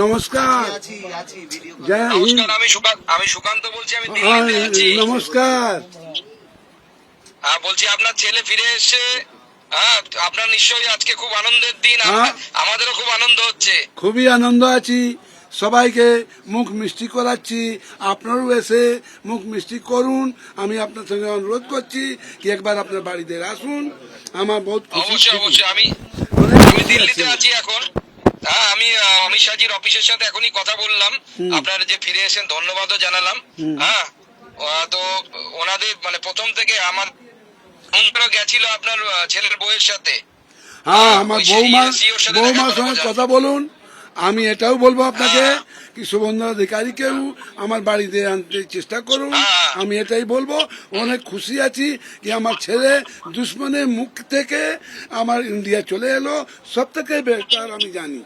নমস্কার। জয় হিন্দ। আমি সুকান্ত বলছি, আমি দিল্লিতে আছি। নমস্কার। বলছি আপনার ছেলে ফিরে এসে, আপনার নিশ্চয়ই আজকে খুব আনন্দের দিন। আমাদেরও খুব আনন্দ হচ্ছে। খুবই আনন্দ আছি, সবাইকে মুখ মিষ্টি করাচ্ছি। আপনারও এসে মুখ মিষ্টি করুন। আমি আপনার সঙ্গে অনুরোধ করছি কি একবার আপনার বাড়িতে আসুন। আমার বহুত অবশ্যই অবশ্যই। আমি দিল্লিতে আছি এখন। আমি অমিত শাহজির অফিসের সাথে এখনই কথা বললাম। আপনারা যে ফিরে এসেছেন ধন্যবাদও জানালাম। তো ওনাদের মানে প্রথম থেকে আমার গেছিল আপনার ছেলের বউয়ের সাথে। আমার বৌমার সঙ্গে কথা বলুন। আমি এটাও বলবো আপনাকে কি শুভেন্দু অধিকারীকেও আমার বাড়িতে আনতে চেষ্টা করুন। আমি এটাই বলবো, অনেক খুশি আছি কি আমার ছেলে দুশ্মনের মুখ থেকে আমার ইন্ডিয়া চলে এলো। সব থেকে বেটার আমি জানি।